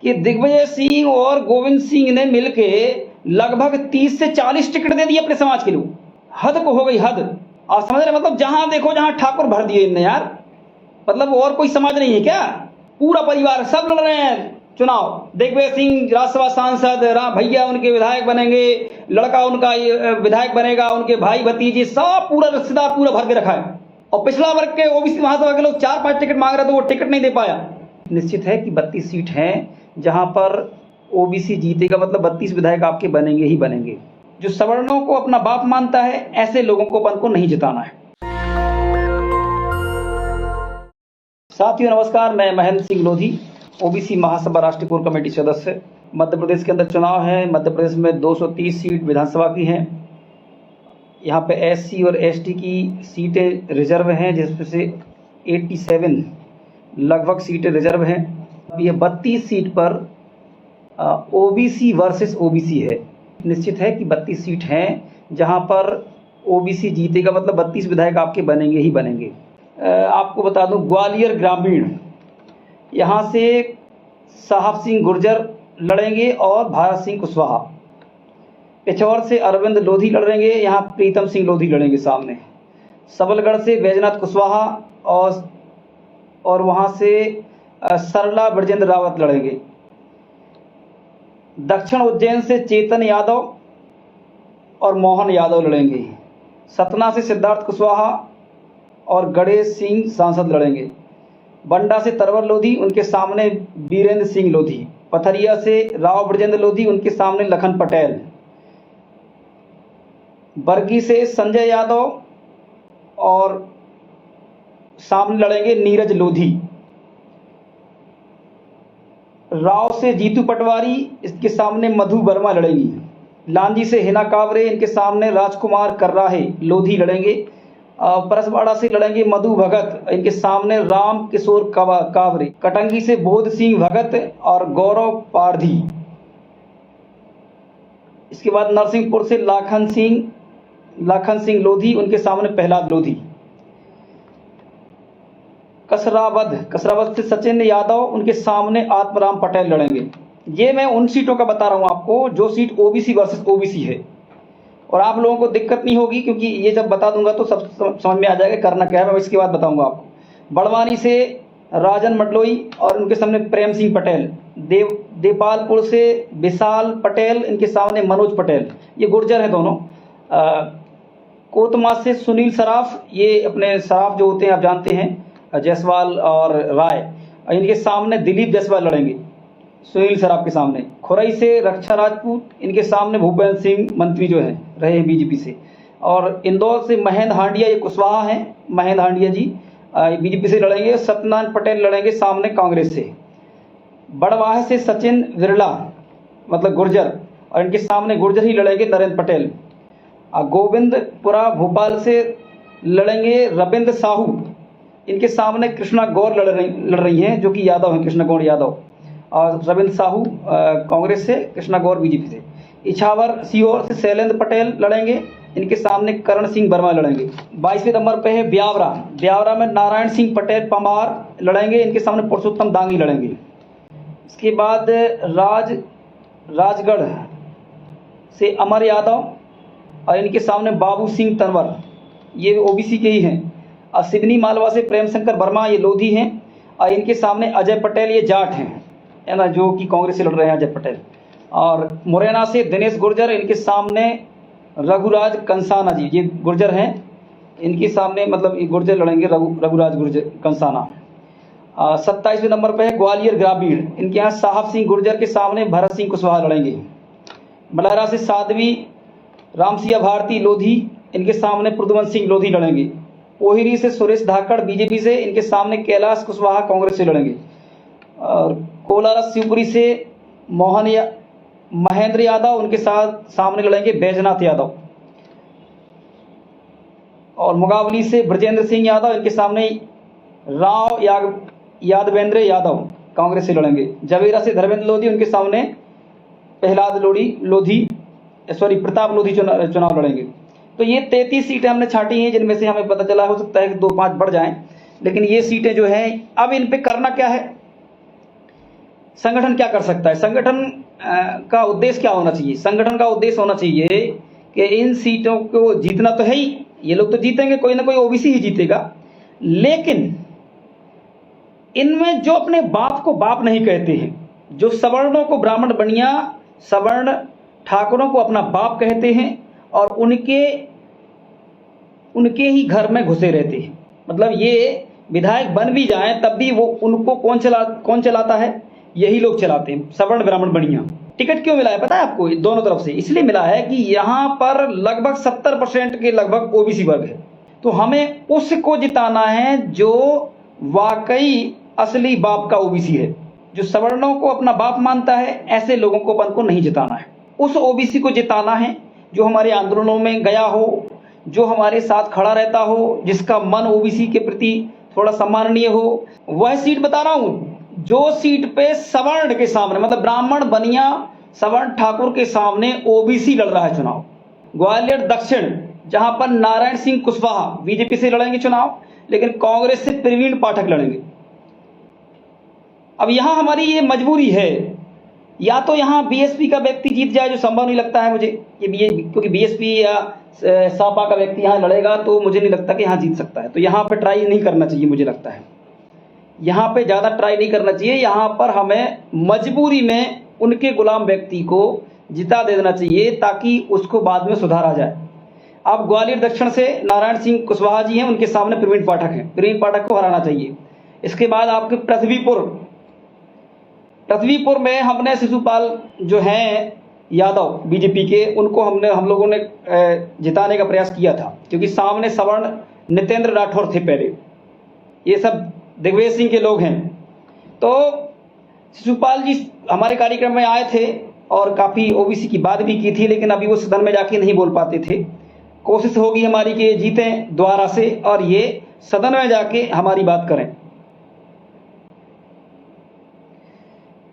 कि दिग्विजय सिंह और गोविंद सिंह ने मिलके लगभग 30 से 40 टिकट दे दिए अपने समाज के लोग। हद को हो गई हद। आप समझ रहे, मतलब जहां देखो जहां ठाकुर भर दिए इनने यार। मतलब और कोई समाज नहीं है क्या? पूरा परिवार सब लड़ रहे हैं चुनाव। दिग्विजय सिंह राज्यसभा सांसद, राम भैया उनके विधायक बनेंगे, लड़का उनका विधायक बनेगा, उनके भाई भतीजे सब पूरा रिश्तेदार पूरा भर के रखा है। और पिछड़ा वर्ग के ओबीसी महासभा के लोग 4-5 टिकट मांग रहे थे, वो टिकट नहीं दे पाया। निश्चित है कि 32 सीट हैं जहां पर ओबीसी जीतेगा, मतलब 32 विधायक आपके बनेंगे ही बनेंगे। जो सवर्णों को अपना बाप मानता है, ऐसे लोगों को अपन को नहीं जिताना है। साथियों नमस्कार, मैं महेंद्र सिंह लोधी, ओबीसी महासभा राष्ट्रीय कोर कमेटी सदस्य। मध्य प्रदेश के अंदर चुनाव है। मध्य प्रदेश में 230 सीट विधानसभा की हैं। यहाँ पे एससी और एसटी की सीटें रिजर्व हैं, जिसमें से 87 लगभग सीटें रिजर्व हैं। ये 32 सीट पर ओबीसी वर्सेस ओबीसी है। निश्चित है कि 32 सीट हैं जहां पर ओबीसी जीतेगा, मतलब 32 विधायक आपके बनेंगे ही बनेंगे। आपको बता दूं, ग्वालियर ग्रामीण यहाँ से साहब सिंह गुर्जर लड़ेंगे और भारत सिंह कुशवाहा। पिछौर से अरविंद लोधी लड़ेंगे, यहाँ प्रीतम सिंह लोधी लड़ेंगे सामने। सबलगढ़ से बैजनाथ कुशवाहा और वहाँ से सरला ब्रजेंद्र रावत लड़ेंगे। दक्षिण उज्जैन से चेतन यादव और मोहन यादव लड़ेंगे। सतना से सिद्धार्थ कुशवाहा और गणेश सिंह सांसद लड़ेंगे। बंडा से तरवर लोधी, उनके सामने बीरेंद्र सिंह लोधी। पथरिया से राव ब्रजेंद्र लोधी, उनके सामने लखन पटेल। बरगी से संजय यादव और सामने लड़ेंगे नीरज लोधी। राव से जीतू पटवारी, इसके सामने मधु वर्मा लड़ेंगी। लांजी से हिना कावरे, इनके सामने राजकुमार कर्राहे लोधी लड़ेंगे। परसवाड़ा से लड़ेंगे मधु भगत, इनके सामने राम किशोर कावरे। कटंगी से बोध सिंह भगत और गौरव पारधी। इसके बाद नरसिंहपुर से लाखन सिंह लोधी, उनके सामने प्रहलाद लोधी। कसरावद से सचिन यादव, उनके सामने आत्मराम पटेल लड़ेंगे। ये मैं उन सीटों का बता रहा हूं आपको जो सीट ओबीसी वर्सेस ओबीसी है, और आप लोगों को दिक्कत नहीं होगी क्योंकि ये जब बता दूंगा तो सब समझ में आ जाएगा करना क्या है। मैं इसके बाद बताऊंगा आपको। बड़वानी से राजन मडलोई और उनके सामने प्रेम सिंह पटेल। देपालपुर से विशाल पटेल, इनके सामने मनोज पटेल, ये गुर्जर हैं दोनों। कोतमा से सुनील सराफ, ये अपने सराफ जो होते हैं आप जानते हैं, जायसवाल और राय, इनके सामने दिलीप जायसवाल लड़ेंगे सुनील सराफ के सामने। खुरई से रक्षा राजपूत, इनके सामने भूपेंद्र सिंह मंत्री जो हैं रहे हैं बीजेपी से। और इंदौर से महेंद्र हांडिया, ये कुशवाहा हैं, महेंद्र हांडिया जी बीजेपी से लड़ेंगे। सत्यनारायण पटेल लड़ेंगे सामने कांग्रेस से। बड़वाह से सचिन विरला, मतलब गुर्जर, और इनके सामने गुर्जर ही लड़ेंगे नरेंद्र पटेल। गोविंदपुरा भोपाल से लड़ेंगे रविंद्र साहू, इनके सामने कृष्णा गौर लड़ रही हैं, जो कि यादव हैं, कृष्णा गौर यादव। और रविंद्र साहू कांग्रेस से, कृष्णा गौर बीजेपी से। इछावर सीहोर से शैलेंद्र पटेल लड़ेंगे, इनके सामने करण सिंह वर्मा लड़ेंगे। 22वें नंबर पे है ब्यावरा में नारायण सिंह पटेल पमार लड़ेंगे, इनके सामने पुरुषोत्तम दांगी लड़ेंगे। इसके बाद राजगढ़ से अमर यादव और इनके सामने बाबू सिंह तंवर, ये ओबीसी के ही हैं। और सिवनी मालवा से प्रेम शंकर वर्मा, ये लोधी हैं, और इनके सामने अजय पटेल, ये जाट हैं, है ना, जो कि कांग्रेस से लड़ रहे हैं अजय पटेल। और मुरैना से दिनेश गुर्जर, इनके सामने रघुराज कंसाना जी, ये गुर्जर हैं, इनके सामने मतलब ये गुर्जर लड़ेंगे, रघुराज गुर्जर कंसाना। 27वें नंबर पर है ग्वालियर ग्रामीण, इनके यहाँ साहब सिंह गुर्जर के सामने भरत सिंह कुशवाहा लड़ेंगे। मलहरा से साध्वी रामसिया भारती लोधी, इनके सामने प्रद्युमन सिंह लोधी लड़ेंगे। ओहिरी से सुरेश धाकड़ बीजेपी से, इनके सामने कैलाश कुशवाहा कांग्रेस से लड़ेंगे। और कोलारस शिवपुरी से महेंद्र यादव, उनके साथ सामने लड़ेंगे बैजनाथ यादव। और मुगावली से ब्रजेंद्र सिंह यादव, इनके सामने राव यादवेंद्र यादव कांग्रेस से लड़ेंगे। जवेरा से धर्मेंद्र लोधी, उनके सामने प्रताप लोधी चुनाव लड़ेंगे। तो ये 33 सीटें हमने छांटी हैं, जिनमें से हमें पता चला हो सकता है कि 2-5 बढ़ जाएं, लेकिन ये सीटें जो हैं, अब इन पे करना क्या है, संगठन क्या कर सकता है? संगठन का उद्देश्य क्या होना चाहिए? संगठन का उद्देश्य होना चाहिए कि इन सीटों को जीतना तो है ही, ये लोग तो जीतेंगे, कोई ना कोई ओबीसी ही जीतेगा, लेकिन इनमें जो अपने बाप को बाप नहीं कहते हैं, जो सवर्णों को ब्राह्मण बनिया, सवर्ण ठाकुरों को अपना बाप कहते हैं और उनके ही घर में घुसे रहते हैं, मतलब ये विधायक बन भी जाएं तब भी वो उनको कौन चलाता है? यही लोग चलाते हैं, सवर्ण ब्राह्मण बनिया। टिकट क्यों मिला है पता है आपको? दोनों तरफ से इसलिए मिला है कि यहाँ पर लगभग 70% के लगभग ओबीसी वर्ग है, तो हमें उसको जिताना है जो वाकई असली बाप का ओबीसी है, जो सवर्णों को अपना बाप मानता है। ऐसे लोगों को अपन को नहीं जिताना है, उस ओबीसी को जिताना है जो हमारे आंदोलनों में गया हो, जो हमारे साथ खड़ा रहता हो, जिसका मन ओबीसी के प्रति थोड़ा सम्माननीय हो। वह सीट बता रहा हूं जो सीट पे सवर्ण के सामने, मतलब ब्राह्मण बनिया सवर्ण ठाकुर के सामने ओबीसी लड़ रहा है चुनाव। ग्वालियर दक्षिण, जहां पर नारायण सिंह कुशवाहा बीजेपी से लड़ेंगे चुनाव, लेकिन कांग्रेस से प्रवीण पाठक लड़ेंगे। अब यहां हमारी ये मजबूरी है, या तो यहां बीएसपी का व्यक्ति जीत जाए, जो संभव नहीं लगता है मुझे, क्योंकि बीएसपी या सपा का व्यक्ति यहां लड़ेगा तो मुझे नहीं लगता कि यहां जीत सकता है। तो यहां पे ट्राई नहीं करना चाहिए, मुझे लगता है यहां पे ज्यादा ट्राई नहीं करना चाहिए। यहां पर हमें मजबूरी में उनके गुलाम व्यक्ति को जिता दे देना चाहिए ताकि उसको बाद में सुधारा जाए। अब ग्वालियर दक्षिण से नारायण सिंह कुशवाहा जी हैं, उनके सामने प्रवीण पाठक हैं, प्रवीण पाठक को हराना चाहिए। इसके बाद आपके पृथ्वीपुर में हमने शिशुपाल जो हैं यादव बीजेपी के, उनको हम लोगों ने जिताने का प्रयास किया था, क्योंकि सामने सवर्ण नितेंद्र राठौर थे पहले, ये सब दिग्विजय सिंह के लोग हैं। तो शिशुपाल जी हमारे कार्यक्रम में आए थे और काफी ओबीसी की बात भी की थी, लेकिन अभी वो सदन में जाके नहीं बोल पाते थे। कोशिश होगी हमारी कि जीतें दोबारा से और ये सदन में जाके हमारी बात करें।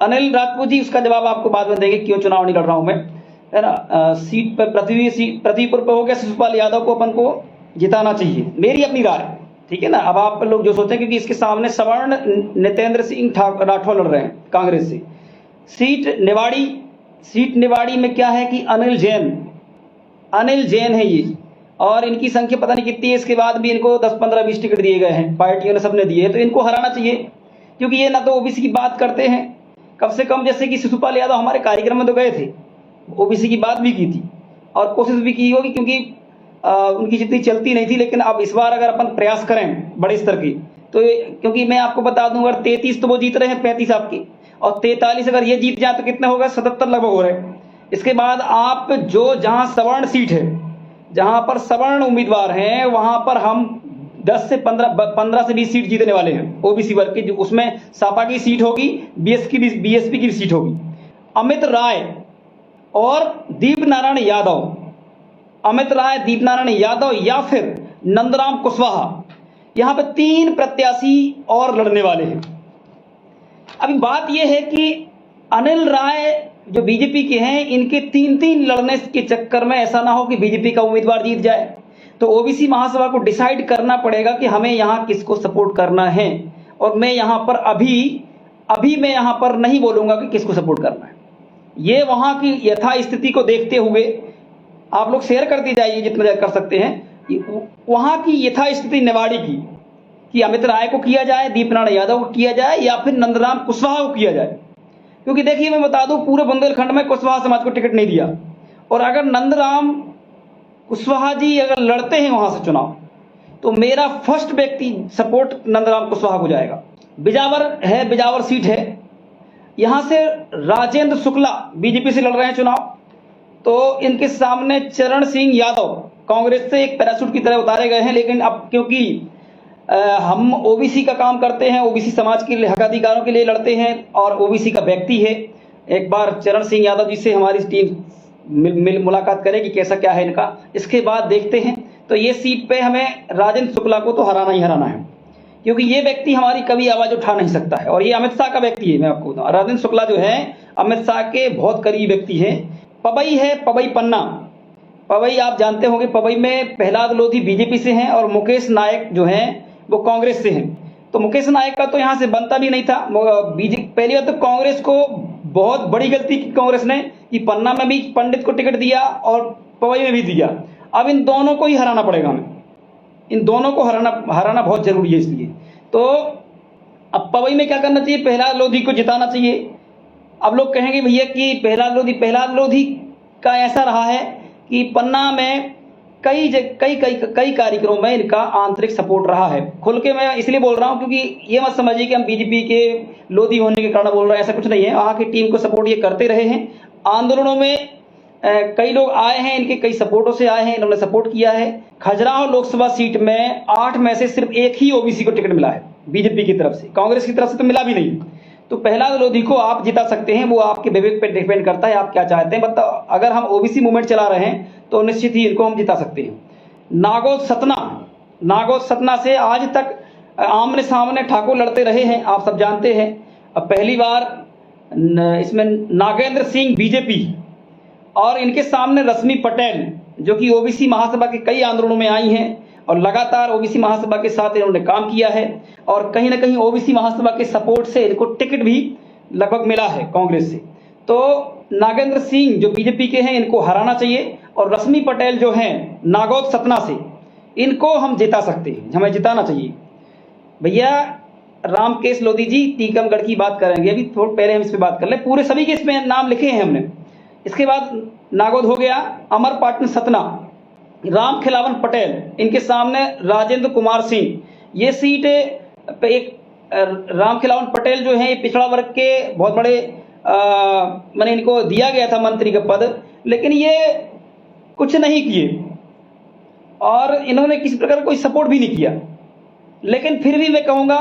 अनिल राजपूत जी, उसका जवाब आपको बाद में देंगे क्यों चुनाव नहीं लड़ रहा हूं मैं, है ना। सीट पर पृथ्वीपुर पे हो गया, शिशुपाल यादव को अपन को जिताना चाहिए, मेरी अपनी राय, ठीक है ना। अब आप लोग जो सोचें, क्योंकि इसके सामने सवर्ण नितेंद्र सिंह राठौर लड़ रहे हैं कांग्रेस से। सीट निवाड़ी में क्या है कि अनिल जैन है ये, और इनकी संख्या पता नहीं कितनी है। इसके बाद भी इनको 10, 15, 20 टिकट दिए गए हैं, पार्टियों ने सबने दिए हैं, तो इनको हराना चाहिए, क्योंकि ये ना तो ओबीसी की बात करते हैं कम से कम। जैसे कि शिशुपाल यादव हमारे कार्यक्रम में तो गए थे, ओबीसी की बात भी की थी और कोशिश भी की होगी, क्योंकि उनकी जितनी चलती नहीं थी। लेकिन अब इस बार अगर अपन प्रयास करें बड़े स्तर की, तो क्योंकि मैं आपको बता दूं, अगर 33 तो वो जीत रहे हैं, 35 आपकी, और 43 अगर ये जीत जाए तो कितने होगा? 77 लगभग हो रहे हैं। इसके बाद आप जहां सवर्ण सीट है, जहां पर सवर्ण उम्मीदवार हैं, वहां पर हम 10 से 15 से 20 सीट जीतने वाले हैं ओबीसी वर्ग की। उसमें सपा की सीट होगी, बीएसपी की भी सीट होगी। अमित राय और दीप नारायण यादव या फिर नंदराम कुशवाहा, यहां पे 3 प्रत्याशी और लड़ने वाले हैं। अभी बात यह है कि अनिल राय जो बीजेपी के हैं, इनके 3 लड़ने के चक्कर में ऐसा ना हो कि बीजेपी का उम्मीदवार जीत जाए। तो ओबीसी महासभा को डिसाइड करना पड़ेगा कि हमें यहां किसको सपोर्ट करना है। और मैं यहां पर अभी मैं यहां पर नहीं बोलूंगा कि किसको सपोर्ट करना है। ये वहां की यथा स्थिति को देखते हुए आप लोग शेयर करते जाइए जितना कर सकते हैं। वहां की यथा स्थिति निवाड़ी की, कि अमित राय को किया जाए, दीप नारायण यादव को किया जाए, या फिर नंदराम कुशवाहा को किया जाए। क्योंकि देखिए मैं बता दूं, पूरे बुंदेलखंड में कुशवाहा समाज को टिकट नहीं दिया, और अगर नंदराम कुशवाहा जी अगर लड़ते हैं वहां से चुनाव, तो मेरा फर्स्ट व्यक्ति सपोर्ट नंदराम कुशवाहा को जाएगा। बिजावर सीट है, यहां से राजेंद्र शुक्ला बीजेपी से लड़ रहे हैं चुनाव, तो इनके सामने चरण सिंह यादव कांग्रेस से एक पैराशूट की तरह उतारे गए हैं। लेकिन अब क्योंकि हम ओबीसी का काम करते हैं, ओबीसी समाज के लिए हक अधिकारों के लिए लड़ते हैं, और ओबीसी का व्यक्ति है, एक बार चरण सिंह यादव जी से हमारी टीम मुलाकात करेगी कैसा क्या है इनका, इसके बाद देखते हैं। तो ये सीट पे हमें राजेंद्र शुक्ला को तो हराना ही हराना है, क्योंकि ये व्यक्ति हमारी कभी आवाज उठा नहीं सकता है, और ये अमित शाह का व्यक्ति है। मैं आपको बताऊं, राजेंद्र शुक्ला जो है अमित शाह के बहुत करीबी व्यक्ति है। पबई पन्ना, पबई आप जानते होंगे, पबई में प्रहलाद लोधी बीजेपी से हैं और मुकेश नायक जो हैं वो कांग्रेस से हैं। तो मुकेश नायक का तो यहाँ से बनता भी नहीं था। बीजेपी पहली बात तो कांग्रेस को बहुत बड़ी गलती की कांग्रेस ने कि पन्ना में भी पंडित को टिकट दिया और पवई में भी दिया। अब इन दोनों को ही हराना पड़ेगा हमें, इन दोनों को हराना बहुत जरूरी है। इसलिए तो अब पवई में क्या करना चाहिए, प्रहलाद लोधी को जिताना चाहिए। अब लोग कहेंगे भैया कि प्रहलाद लोधी का ऐसा रहा है कि पन्ना में कई कार्यक्रमों में इनका आंतरिक सपोर्ट रहा है। खुल के मैं इसलिए बोल रहा हूं क्योंकि ये मत समझिए कि हम बीजेपी के लोधी होने के कारण बोल रहे हैं, ऐसा कुछ नहीं है। वहां की टीम को सपोर्ट ये करते रहे हैं। आंदोलनों में कई लोग आए हैं, इनके कई सपोर्टों से आए हैं, इन्होंने सपोर्ट किया है। खजुराहो लोकसभा सीट में 8 में से सिर्फ एक ही ओबीसी को टिकट मिला है बीजेपी की तरफ से, कांग्रेस की तरफ से तो मिला भी नहीं। तो प्रहलाद लोधी को आप जिता सकते हैं, वो आपके विवेक पे डिपेंड करता है, आप क्या चाहते हैं। मतलब अगर हम ओबीसी मूवमेंट चला रहे हैं तो निश्चित ही इनको हम जिता सकते हैं। नागौद सतना से आज तक आमने सामने ठाकुर लड़ते रहे हैं, आप सब जानते हैं। अब पहली बार इसमें नागेंद्र सिंह बीजेपी और इनके सामने रश्मि पटेल जो कि ओबीसी महासभा के कई आंदोलनों में आई हैं और लगातार ओबीसी महासभा के साथ इन्होंने काम किया है और कहीं ना कहीं ओबीसी महासभा के सपोर्ट से इनको टिकट भी लगभग मिला है कांग्रेस से। तो नागेंद्र सिंह जो बीजेपी के हैं इनको हराना चाहिए और रश्मि पटेल जो हैं नागौद सतना से, इनको हम जिता सकते हैं, हमें जिताना चाहिए। भैया रामकेश लोधी जी टीकमगढ़ की बात करेंगे, अभी थोड़ा पहले हम इस पर बात कर ले, पूरे सभी के इसमें नाम लिखे हैं हमने। इसके बाद नागौद हो गया, अमरपाटन सतना, राम खिलावन पटेल, इनके सामने राजेंद्र कुमार सिंह। ये सीट पे एक राम खिलावन पटेल जो है पिछड़ा वर्ग के बहुत बड़े मैंने इनको दिया गया था मंत्री का पद, लेकिन ये कुछ नहीं किए और इन्होंने किसी प्रकार कोई सपोर्ट भी नहीं किया। लेकिन फिर भी मैं कहूँगा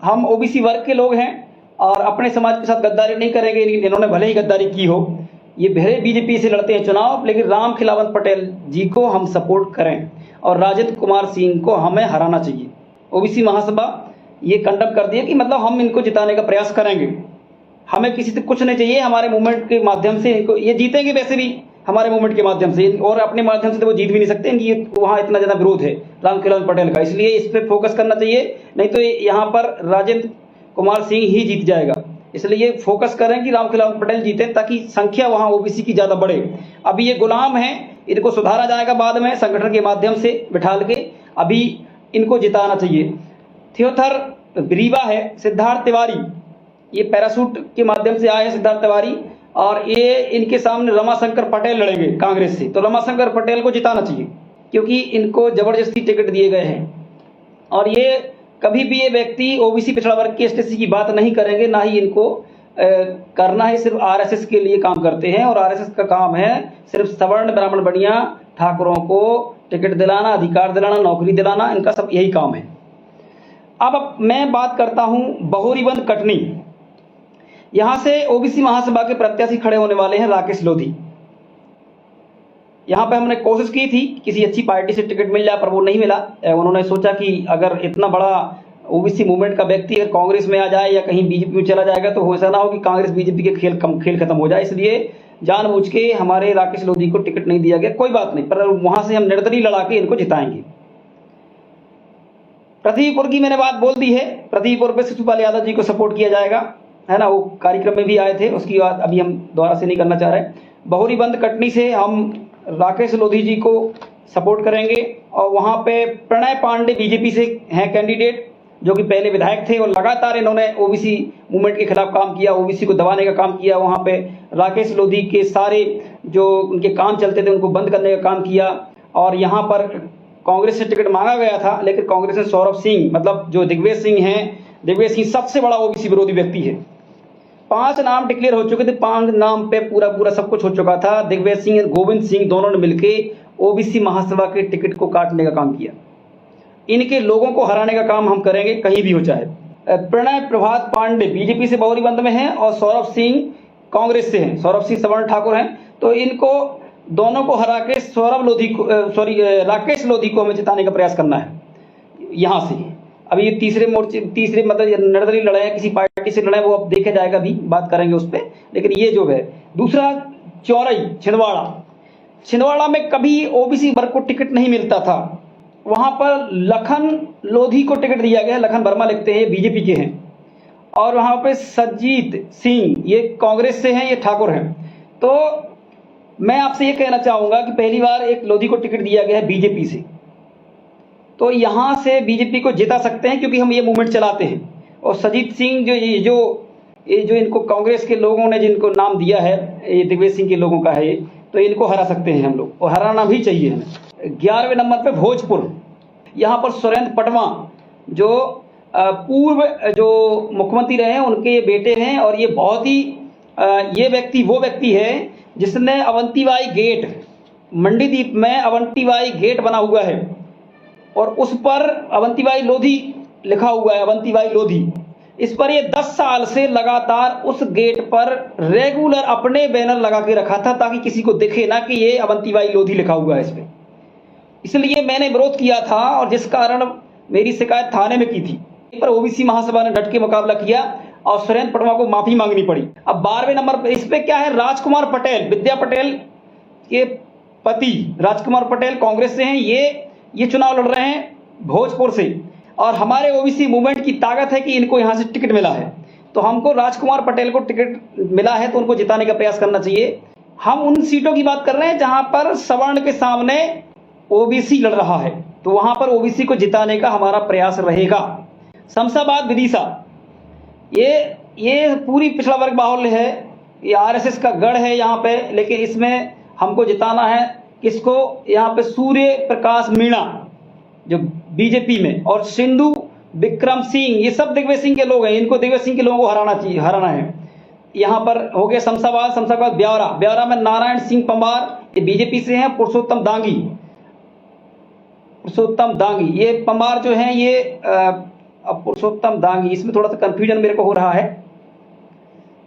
हम ओबीसी वर्ग के लोग हैं और अपने समाज के साथ गद्दारी नहीं करेंगे। इन्होंने भले ही गद्दारी की हो, ये भले बीजेपी से लड़ते हैं चुनाव, लेकिन राम खिलावन पटेल जी को हम सपोर्ट करें और राजेंद्र कुमार सिंह को हमें हराना चाहिए। ओबीसी महासभा ये कंडम कर दिया कि मतलब हम इनको जिताने का प्रयास करेंगे, हमें किसी से कुछ नहीं चाहिए। हमारे मूवमेंट के माध्यम से इनको ये जीतेंगे, वैसे भी हमारे मूवमेंट के माध्यम से, और अपने माध्यम से तो वो जीत भी नहीं सकते। इनकी वहाँ इतना ज़्यादा विरोध है राम खिलावन पटेल का, इसलिए इस पर फोकस करना चाहिए, नहीं तो यहाँ पर राजेंद्र कुमार सिंह ही जीत जाएगा। इसलिए फोकस करें कि राम खिलावन पटेल जीते ताकि संख्या वहाँ ओबीसी की ज़्यादा बढ़े। अभी ये गुलाम हैं, इनको सुधारा जाएगा बाद में संगठन के माध्यम से बिठाल के, अभी इनको जिताना चाहिए। थियोथर रीवा है, सिद्धार्थ तिवारी, ये पैराशूट के माध्यम से आए हैं सिद्धार्थ तिवारी, और ये इनके सामने रमाशंकर पटेल लड़ेंगे कांग्रेस से। तो रमाशंकर पटेल को जिताना चाहिए क्योंकि इनको जबरदस्ती टिकट दिए गए हैं और ये कभी भी ये व्यक्ति ओबीसी पिछड़ा वर्ग की एसटीसी की बात नहीं करेंगे, ना ही इनको करना है। सिर्फ आरएसएस के लिए काम करते हैं और आरएसएस का काम है सिर्फ सवर्ण ब्राह्मण बढ़िया ठाकुरों को टिकट दिलाना, अधिकार दिलाना, नौकरी दिलाना, इनका सब यही काम है। अब मैं बात करता हूं बहुरीबंद कटनी। यहां से ओबीसी महासभा के प्रत्याशी खड़े होने वाले हैं राकेश लोधी। यहाँ पे हमने कोशिश की थी किसी अच्छी पार्टी से टिकट मिल जाए, पर वो नहीं मिला। उन्होंने सोचा कि अगर इतना बड़ा ओबीसी मूवमेंट का व्यक्ति अगर कांग्रेस में आ जाए या कहीं बीजेपी में चला जाएगा तो ऐसा ना हो कि कांग्रेस बीजेपी के खेल खत्म हो जाए, इसलिए जानबूझ के हमारे राकेश लोधी को टिकट नहीं दिया गया। कोई बात नहीं, पर वहां से हम निर्दलीय लड़ा के इनको जिताएंगे। पृथ्वीपुर की मैंने बात बोल दी है, पृथ्वीपुर पे शिशुपाल यादव जी को सपोर्ट किया जाएगा, है ना, वो कार्यक्रम में भी आए थे, उसकी बात अभी हम दोबारा से नहीं करना चाह रहे। बहुरीबंद कटनी से हम राकेश लोधी जी को सपोर्ट करेंगे और वहां पे प्रणय पांडे बीजेपी से हैं कैंडिडेट, जो कि पहले विधायक थे और लगातार इन्होंने ओबीसी मूवमेंट के खिलाफ काम किया, ओबीसी को दबाने का काम किया। वहां पे राकेश लोधी के सारे जो उनके काम चलते थे उनको बंद करने का काम किया और यहाँ पर कांग्रेस से टिकट मांगा गया था, लेकिन कांग्रेस ने सौरभ सिंह, मतलब जो दिग्विजय सिंह हैं, दिग्विजय सिंह सबसे बड़ा ओबीसी विरोधी व्यक्ति है। 5 नाम डिक्लेयर हो चुके थे, 5 नाम पे पूरा सब कुछ हो चुका था। दिग्विजय सिंह और गोविंद सिंह दोनों ने मिलके ओबीसी महासभा के टिकट को काटने का काम किया। इनके लोगों को हराने का काम हम करेंगे, कहीं भी हो चाहे। प्रणय प्रभात पांडे बीजेपी से बहुरीबंद में हैं और सौरभ सिंह कांग्रेस से हैं, सौरभ सिंह सवर्ण ठाकुर हैं। तो इनको दोनों को हरा के राकेश लोधी को हमें जिताने का प्रयास करना है यहाँ से। अभी ये तीसरे मतलब निर्दलीय लड़ाई है, किसी पार्टी से लड़ाई, वो अब देखा जाएगा, भी बात करेंगे उस पर। लेकिन ये जो है दूसरा चौरई छिंदवाड़ा में कभी ओबीसी वर्ग को टिकट नहीं मिलता था, वहां पर लखन लोधी को टिकट दिया गया है। लखन वर्मा लिखते हैं, ये बीजेपी के हैं। और वहां पे सजीत सिंह, ये कांग्रेस से हैं, ये ठाकुर हैं। तो मैं आपसे ये कहना चाहूंगा कि पहली बार एक लोधी को टिकट दिया गया है बीजेपी से, तो यहां से बीजेपी को जिता सकते हैं, क्योंकि हम ये मूवमेंट चलाते हैं। और सजीत सिंह जो इनको कांग्रेस के लोगों ने जिनको नाम दिया है, ये दिग्विजय सिंह के लोगों का है ये, तो इनको हरा सकते हैं हम लोग, और हराना भी चाहिए हमें। 11वें नंबर पे भोजपुर, यहाँ पर सुरेंद्र पटवा जो पूर्व जो मुख्यमंत्री रहे हैं, उनके ये बेटे हैं। और ये बहुत ही ये व्यक्ति वो व्यक्ति है जिसने अवंतीबाई गेट, मंडीदीप में अवंतीबाई गेट बना हुआ है और उस पर अवंतीबाई लोधी लिखा हुआ है, अवंतीबाई लोधी। इस पर ये 10 साल से लगातार उस गेट पर रेगुलर अपने बैनर लगा के रखा था, ताकि किसी को दिखे ना कि ये अवंतीबाई लोधी लिखा हुआ है इस पे। इसलिए मैंने विरोध किया था और जिस कारण मेरी शिकायत थाने में की थी, पर ओबीसी महासभा ने डट के मुकाबला किया और सुरेंद्र पटवा को माफी मांगनी पड़ी। अब 12वें नंबर पर इस पे क्या है, राजकुमार पटेल, विद्या पटेल के पति राजकुमार पटेल कांग्रेस से हैं। ये चुनाव लड़ रहे हैं भोजपुर से, और हमारे ओबीसी मूवमेंट की ताकत है कि इनको यहां से टिकट मिला है, तो हमको राजकुमार पटेल को टिकट मिला है, तो उनको जिताने का प्रयास करना चाहिए। हम उन सीटों की बात कर रहे हैं जहां पर सवर्ण के सामने ओबीसी लड़ रहा है, तो वहां पर ओबीसी को जिताने का हमारा प्रयास रहेगा। शमशाबाद विदिशा, ये पूरी पिछड़ा वर्ग माहौल है, ये आरएसएस का गढ़ है यहाँ पे, लेकिन इसमें हमको जिताना है किसको, यहाँ पे सूर्य प्रकाश मीणा जो बीजेपी में, और सिंधु विक्रम सिंह, ये सब दिग्विजय सिंह के लोग हैं, इनको दिग्विजय सिंह के लोगों को हराना है। यहाँ पर हो गया शमशाबाद ब्यावरा में नारायण सिंह पंवार, ये बीजेपी से हैं। पुरुषोत्तम दांगी, ये पंवार जो हैं, ये पुरुषोत्तम दांगी, इसमें थोड़ा सा कंफ्यूजन मेरे को हो रहा है,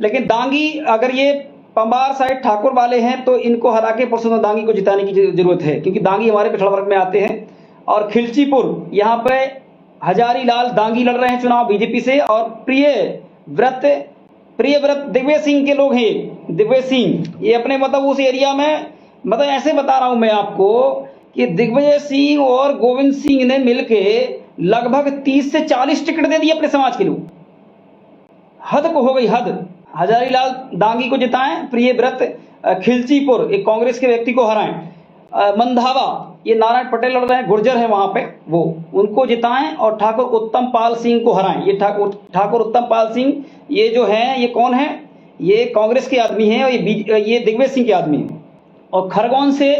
लेकिन दांगी, अगर ये पंवार साइड ठाकुर वाले हैं तो इनको हरा के पुरुषोत्तम दांगी को जिताने की जरूरत है, क्योंकि दांगी हमारे पिछड़ा वर्ग में आते हैं। और खिलचीपुर, यहाँ पे हजारीलाल दांगी लड़ रहे हैं चुनाव बीजेपी से, और प्रियव्रत दिग्विजय सिंह के लोग हैं। दिग्विजय सिंह ये अपने मतलब उस एरिया में, मतलब ऐसे बता रहा हूं मैं आपको कि दिग्विजय सिंह और गोविंद सिंह ने मिलके लगभग 30 से 40 टिकट दे दिए अपने समाज के लोग। हद को हो गई हद। हजारीलाल दांगी को जिताएं, प्रियव्रत खिलचीपुर एक कांग्रेस के व्यक्ति को हराएं। मंधावा, ये नारायण पटेल लड़ रहे हैं, गुर्जर हैं वहां पे, वो उनको जिताएं, और ठाकुर उत्तम पाल सिंह को हराएं। ये ठाकुर उत्तम पाल सिंह, ये जो हैं, ये कौन है, ये कांग्रेस के आदमी हैं, और ये दिग्विजय सिंह के आदमी हैं। और खरगोन से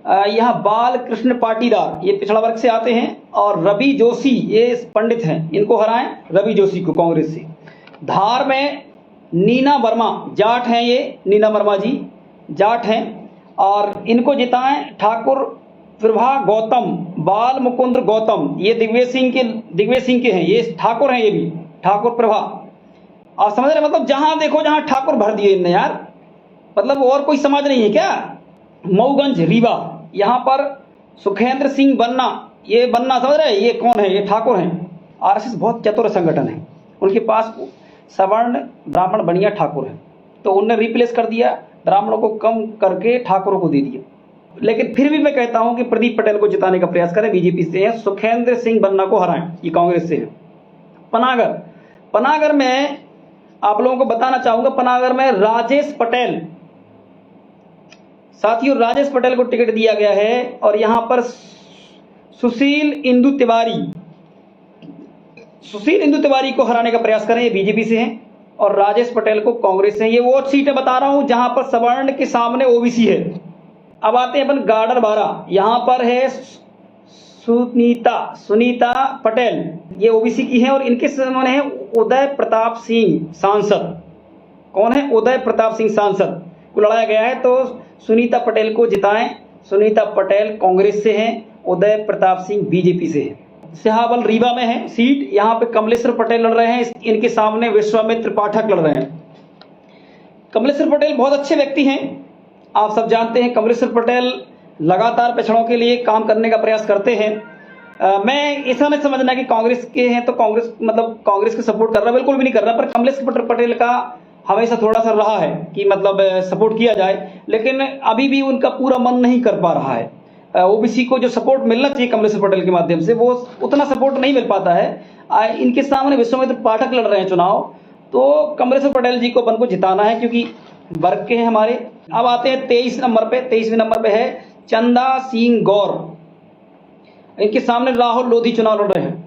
यहाँ बाल कृष्ण पाटीदार, ये पिछड़ा वर्ग से आते हैं, और रवि जोशी, ये पंडित हैं, इनको हराएं, रवि जोशी को कांग्रेस से। धार में नीना वर्मा, जाट हैं, ये नीना वर्मा जी जाट हैं, और इनको जिताएं। ठाकुर प्रभा गौतम, बाल मुकुंद गौतम, ये दिग्विजय सिंह के हैं, ये ठाकुर हैं, ये भी ठाकुर प्रभा। और समझ रहे, मतलब जहां देखो जहां ठाकुर भर दिए इनने यार, मतलब और कोई समाज नहीं है क्या। मऊगंज रीवा, यहाँ पर सुखेंद्र सिंह बन्ना, ये बन्ना समझ रहे, ये कौन है, ये ठाकुर हैं। आरएसएस बहुत चतुर संगठन है, उनके पास सवर्ण ब्राह्मण बनिया ठाकुर है, तो उनने रिप्लेस कर दिया, ब्राह्मणों को कम करके ठाकुरों को दे दिया। लेकिन फिर भी मैं कहता हूं कि प्रदीप पटेल को जिताने का प्रयास करें, बीजेपी से है। सुखेंद्र सिंह बन्ना को हराएं, ये कांग्रेस से है। पनागर में आप लोगों को बताना चाहूंगा, पनागर में राजेश पटेल, साथियों राजेश पटेल को टिकट दिया गया है, और यहां पर सुशील इंदु तिवारी को हराने का प्रयास करें, ये बीजेपी से हैं, और राजेश पटेल को कांग्रेस से हैं। ये वो सीटें बता रहा हूं जहां पर सवर्ण के सामने ओबीसी है। अब आते हैं अपन गार्डर बारा, यहां पर है सुनीता पटेल, ये ओबीसी की हैं, और इनके सामने है उदय प्रताप सिंह सांसद। कौन है, उदय प्रताप सिंह सांसद को लड़ाया गया है, तो सुनीता पटेल को जिताएं। सुनीता पटेल कांग्रेस से हैं, उदय प्रताप सिंह बीजेपी से हैं। सिहावल रीवा में है सीट, यहाँ पे कमलेश्वर पटेल लड़ रहे हैं, इनके सामने विश्वामित्र पाठक लड़ रहे हैं। कमलेश्वर पटेल बहुत अच्छे व्यक्ति हैं, आप सब जानते हैं। कमलेश्वर पटेल लगातार पिछड़ों के लिए काम करने का प्रयास करते हैं। मैं ऐसा नहीं समझना कि कांग्रेस के हैं तो कांग्रेस मतलब कांग्रेस को सपोर्ट कर रहा, बिल्कुल भी नहीं कर रहा, पर कमलेश्वर पटेल का हमेशा थोड़ा सा रहा है कि मतलब सपोर्ट किया जाए, लेकिन अभी भी उनका पूरा मन नहीं कर पा रहा है। ओबीसी को जो सपोर्ट मिलना चाहिए कमलेश्वर पटेल के माध्यम से, वो उतना सपोर्ट नहीं मिल पाता है। इनके सामने विश्वामित्र पाठक लड़ रहे हैं चुनाव, तो कमलेश्वर पटेल जी को अपन को जिताना है, क्योंकि वर्ग के हैं हमारे। अब आते हैं 23वें नंबर पे है चंदा सिंह गौर। इनके सामने राहुल लोधी चुनाव लड़ रहे हैं।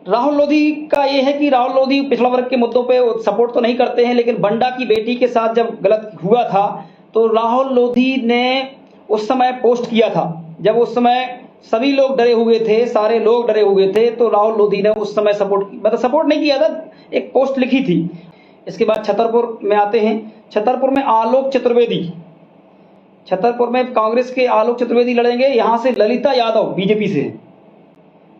राहुल लोधी का ये है कि राहुल लोधी पिछड़ा वर्ग के मुद्दों पे सपोर्ट तो नहीं करते हैं, लेकिन बंडा की बेटी के साथ जब गलत हुआ था तो राहुल लोधी ने उस समय पोस्ट किया था, जब उस समय सभी लोग डरे हुए थे, सारे लोग डरे हुए थे, तो राहुल लोधी ने उस समय सपोर्ट नहीं किया था, एक पोस्ट लिखी थी। इसके बाद छतरपुर में आते हैं। छतरपुर में आलोक चतुर्वेदी, छतरपुर में कांग्रेस के आलोक चतुर्वेदी लड़ेंगे। यहाँ से ललिता यादव बीजेपी से हैं,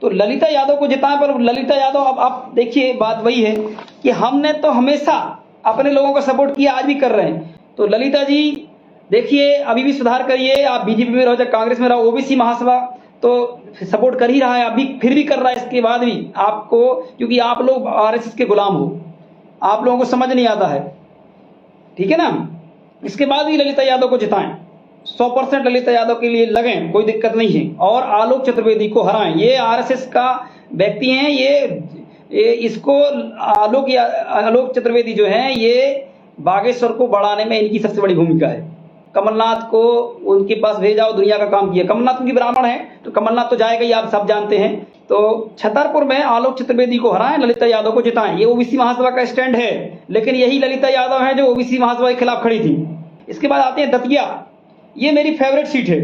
तो ललिता यादव को जिताएं। पर ललिता यादव, अब आप देखिए बात वही है कि हमने तो हमेशा अपने लोगों को सपोर्ट किया, आज भी कर रहे हैं। तो ललिता जी देखिए अभी भी सुधार करिए, आप बीजेपी में रहो चाहे कांग्रेस में रहो, ओबीसी महासभा तो सपोर्ट कर ही रहा है, अभी फिर भी कर रहा है। इसके बाद भी आपको, क्योंकि आप लोग आरएसएस के गुलाम हो, आप लोगों को समझ नहीं आता है, ठीक है ना। इसके बाद भी ललिता यादव को जिताएं, 100% ललिता यादव के लिए लगें, कोई दिक्कत नहीं है, और आलोक चतुर्वेदी को हराएं। ये आरएसएस का व्यक्ति हैं, ये इसको आलोक चतुर्वेदी जो हैं, ये बागेश्वर को बढ़ाने में इनकी सबसे बड़ी भूमिका है। कमलनाथ को उनके पास भेजा और दुनिया का काम किया। कमलनाथ उनकी ब्राह्मण है, तो कमलनाथ तो जाएगा ही, आप सब जानते हैं। तो छतरपुर में आलोक चतुर्वेदी को हराएं, ललिता यादव को जिताएं। ये ओबीसी महासभा का स्टैंड है, लेकिन यही ललिता यादव है जो ओबीसी महासभा के खिलाफ खड़ी थी। इसके बाद आते हैं दतिया। ये मेरी फेवरेट सीट है।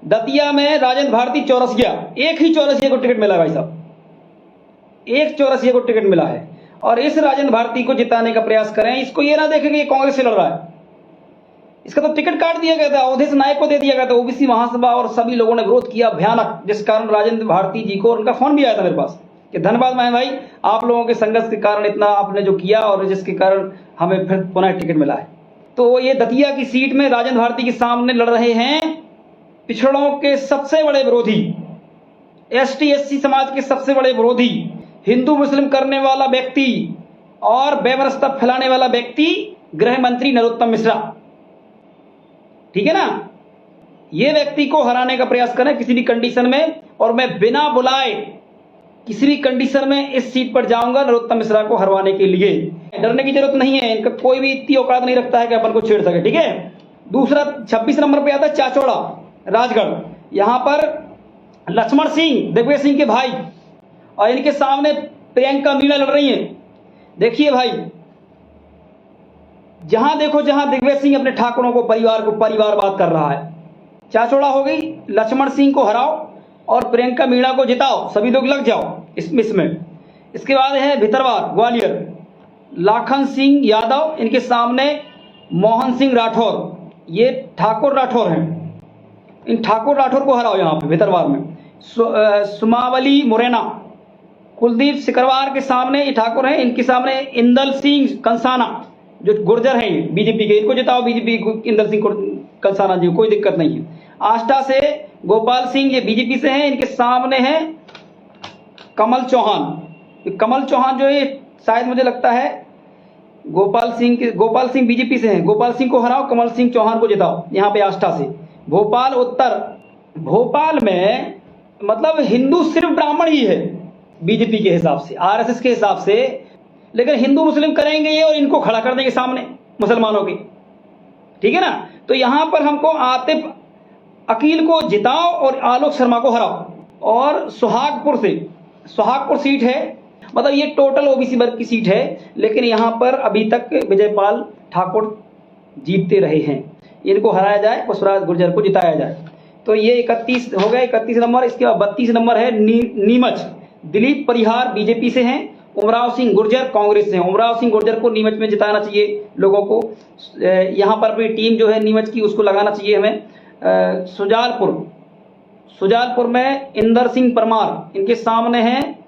दतिया में राजेंद्र भारती चौरसिया, एक ही चौरसिया को टिकट मिला भाई साहब, एक चौरसिया को टिकट मिला है। और इस राजेंद्र भारती को जिताने का प्रयास करें। इसको ये ना देखें कि ये कांग्रेस से लड़ रहा है, इसका तो टिकट काट दिया गया था, अवधेश नायक को दे दिया गया था। ओबीसी महासभा और सभी लोगों ने विरोध किया भयानक, जिस कारण राजेंद्र भारती जी को, उनका फोन भी आया था मेरे पास कि धन्यवाद मैं भाई, आप लोगों के संघर्ष के कारण इतना आपने जो किया और जिसके कारण हमें फिर पुनः टिकट मिला है। तो ये दतिया की सीट में राजेंद्र भारती के सामने लड़ रहे हैं पिछड़ों के सबसे बड़े विरोधी, एसटी एससी समाज के सबसे बड़े विरोधी, हिंदू मुस्लिम करने वाला व्यक्ति और बेवरसता फैलाने वाला व्यक्ति गृह मंत्री नरोत्तम मिश्रा, ठीक है ना। ये व्यक्ति को हराने का प्रयास करें किसी भी कंडीशन में, और मैं बिना बुलाए किसी भी कंडीशन में इस सीट पर जाऊंगा नरोत्तम मिश्रा को हरवाने के लिए। डरने की जरूरत नहीं है, इनका कोई भी इतनी औकात नहीं रखता है कि अपन को छेड़ सके, ठीक है। दूसरा 26 नंबर पे आता है चाचौड़ा राजगढ़। यहां पर लक्ष्मण सिंह दिग्विजय सिंह के भाई, और इनके सामने प्रियंका मीणा लड़ रही हैं। देखिए भाई, जहां देखो जहां दिग्विजय सिंह अपने ठाकुरों को, परिवारवाद कर रहा है। चाचौड़ा हो गई, लक्ष्मण सिंह को हराओ और प्रियंका मीणा को जिताओ, सभी लोग लग जाओ इसमें। इसके बाद है भितरवार ग्वालियर, लाखन सिंह यादव, इनके सामने मोहन सिंह राठौर, ये ठाकुर राठौर हैं, इन ठाकुर राठौर को हराओ यहाँ पे भितरवार में। सुमावली मुरैना, कुलदीप सिकरवार के सामने ये ठाकुर हैं, इनके सामने इंदल सिंह कंसाना जो गुर्जर हैं बीजेपी के, इनको जिताओ बीजेपी को, इंदल सिंह कंसाना जी, कोई दिक्कत नहीं है। आष्टा से गोपाल सिंह, ये बीजेपी से हैं, इनके सामने है कमल चौहान। कमल चौहान जो है शायद मुझे लगता है गोपाल सिंह बीजेपी से हैं। गोपाल सिंह को हराओ, कमल सिंह चौहान को जिताओ यहाँ पे आष्टा से। भोपाल उत्तर, भोपाल में मतलब हिंदू सिर्फ ब्राह्मण ही है बीजेपी के हिसाब से, आरएसएस के हिसाब से, लेकिन हिंदू मुस्लिम करेंगे ये और इनको खड़ा कर देंगे सामने मुसलमानों के, ठीक है ना। तो यहां पर हमको आतिफ अकील को जिताओ और आलोक शर्मा को हराओ। और सुहागपुर सीट है, मतलब ये टोटल ओबीसी वर्ग की सीट है, लेकिन यहां पर अभी तक विजयपाल ठाकुर जीतते रहे हैं, इनको हराया जाए, पुष्पराज गुर्जर को जिताया जाए। तो ये 31 हो गए, 31 नंबर। इसके बाद 32 नंबर है नीमच, दिलीप परिहार बीजेपी से हैं, उमराव सिंह गुर्जर कांग्रेस से हैं। उमराव सिंह गुर्जर को नीमच में जिताना चाहिए लोगों को, यहाँ पर भी टीम जो है नीमच की उसको लगाना चाहिए हमें। सुजालपुर में इंदर सिंह परमार, इनके सामने हैं,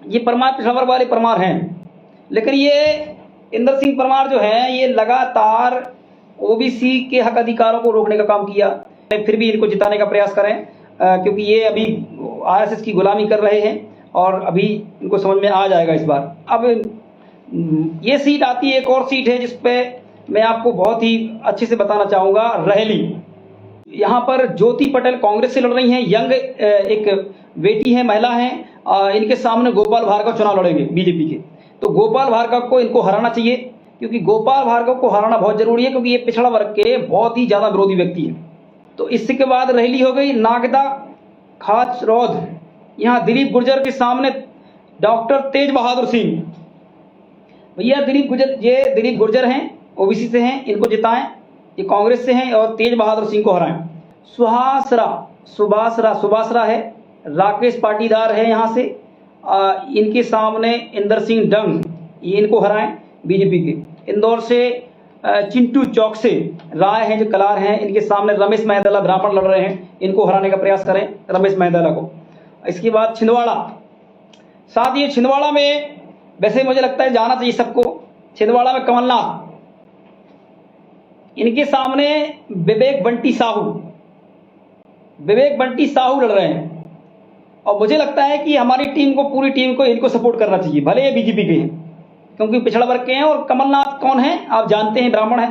ये परमार पिछावर वाले परमार हैं, लेकिन ये इंदर सिंह परमार जो हैं ये लगातार ओबीसी के हक अधिकारों को रोकने का काम किया। फिर भी इनको जिताने का प्रयास करें, क्योंकि ये अभी आरएसएस की गुलामी कर रहे हैं और अभी इनको समझ में आ जाएगा इस बार। अब ये सीट आती है, एक और सीट है जिसपे मैं आपको बहुत ही अच्छे से बताना चाहूँगा, रहेली। यहाँ पर ज्योति पटेल कांग्रेस से लड़ रही हैं, यंग एक बेटी है, महिला है। इनके सामने गोपाल भार्गव चुनाव लड़ेंगे बीजेपी के। तो गोपाल भार्गव को इनको हराना चाहिए, क्योंकि गोपाल भार्गव को हराना बहुत जरूरी है, क्योंकि ये पिछड़ा वर्ग के बहुत ही ज्यादा विरोधी व्यक्ति है। तो इसके बाद रैली हो गई नागदा खाचरौद, यहाँ दिलीप गुर्जर के सामने डॉक्टर तेज बहादुर सिंह। भैया ये दिलीप गुर्जर हैं, ओबीसी से हैं, इनको जिताएं। ये कांग्रेस से हैं और तेज बहादुर सिंह को हराएं। सुभाषरा है, राकेश पाटीदार है यहाँ से। इनके सामने इंदर सिंह डंग, ये इनको हराएं बीजेपी के। इंदौर से चिंटू चौकसे राय हैं जो कलार हैं, इनके सामने रमेश मेहदला ब्राह्मण लड़ रहे हैं, इनको हराने का प्रयास करें रमेश मेहदला को। इसके बाद छिंदवाड़ा, साथ ही छिंदवाड़ा में वैसे मुझे लगता है जाना चाहिए सबको। छिंदवाड़ा में कमलनाथ, इनके सामने विवेक बंटी साहू लड़ रहे हैं। और मुझे लगता है कि हमारी टीम को, पूरी टीम को इनको सपोर्ट करना चाहिए, भले ये बीजेपी के हैं, क्योंकि पिछड़ा वर्ग के हैं। और कमलनाथ कौन है आप जानते हैं, ब्राह्मण है।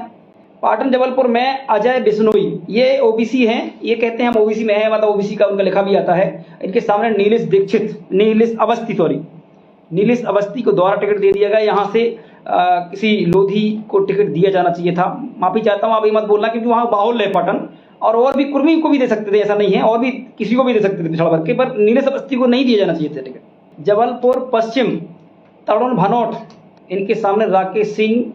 पाटन जबलपुर में अजय बिश्नोई, ये ओबीसी हैं, ये कहते हैं हम ओबीसी में हैं, मतलब ओबीसी का उनका लिखा भी आता है। इनके सामने नीलेश अवस्थी को द्वारा टिकट दे दिया गया। यहाँ से किसी लोधी को टिकट दिया जाना चाहिए था। माफी चाहता हूँ, आप ये मत बोलना, क्योंकि वहाँ बाहुल्य है पाटन, और भी कुर्मी को भी दे सकते थे, ऐसा नहीं है, और भी किसी को भी दे सकते थे पिछड़ा वर्ग के, पर नीलेश अवस्थी को नहीं दिया जाना चाहिए था टिकट। जबलपुर पश्चिम तरुण भनोट, इनके सामने राकेश सिंह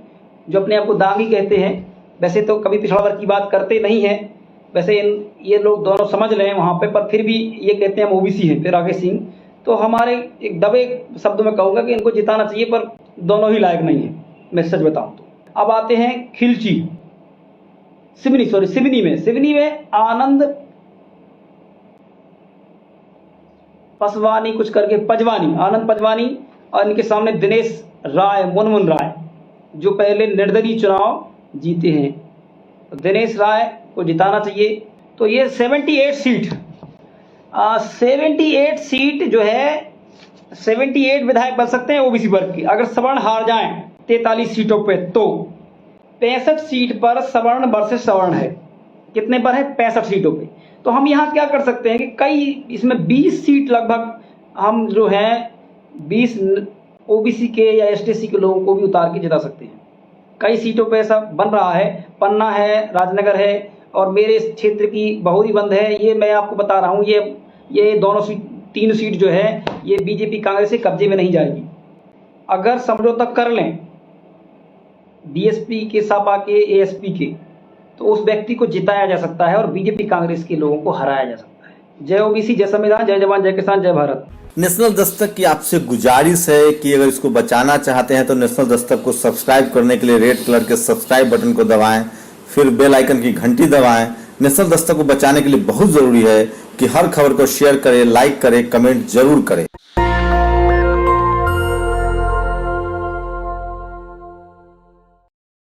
जो अपने आप को दागी कहते हैं, वैसे तो कभी पिछड़ा वर्ग की बात करते नहीं है, वैसे ये लोग दोनों समझ लें वहाँ पे, पर फिर भी ये कहते हैं हम ओबीसी हैं। फिर राकेश सिंह, तो हमारे एक दबे शब्दों में कहूँगा कि इनको जिताना चाहिए, पर दोनों ही लायक नहीं है, मैं सच बताऊँ तो। अब आते हैं खिलची, सिवनी में आनंद पसवानी कुछ करके आनंद पजवानी, और इनके सामने दिनेश राय, मुनमुन राय, जो पहले निर्दलीय चुनाव जीते हैं। तो दिनेश राय को जिताना चाहिए। तो ये 78 सीट जो है, 78 विधायक बन सकते हैं ओबीसी वर्ग के। अगर सवर्ण हार जाएं 43 सीटों पे, तो 65 सीट पर सवर्ण वर्सेस सवर्ण है। कितने पर है? 65 सीटों पे। तो हम यहाँ क्या कर सकते हैं कि कई, इसमें 20 सीट लगभग हम जो है 20 ओबीसी के या एसटीसी के लोगों को भी उतार के जिता सकते हैं। कई सीटों पे ऐसा बन रहा है, पन्ना है, राजनगर है, और मेरे क्षेत्र की बहुरीबंद है। ये मैं आपको बता रहा हूँ, ये दोनों सीट, 3 सीट जो है, ये बीजेपी कांग्रेस के कब्जे में नहीं जाएगी। अगर समझौता कर लें डीएसपी के, सपा के, एएसपी के, तो उस व्यक्ति को जिताया जा सकता है और बीजेपी कांग्रेस के लोगों को हराया जा सकता है। जय ओबीसी, जय संविधान, जय जवान, जय किसान, जय भारत। नेशनल दस्तक की आपसे गुजारिश है कि अगर इसको बचाना चाहते हैं तो नेशनल दस्तक को सब्सक्राइब करने के लिए रेड कलर के सब्सक्राइब बटन को दबाएं, फिर बेल आइकन की घंटी दबाएं। नेशनल दस्तक को बचाने के लिए बहुत जरूरी है कि हर खबर को शेयर करें, लाइक करें, कमेंट जरूर करें।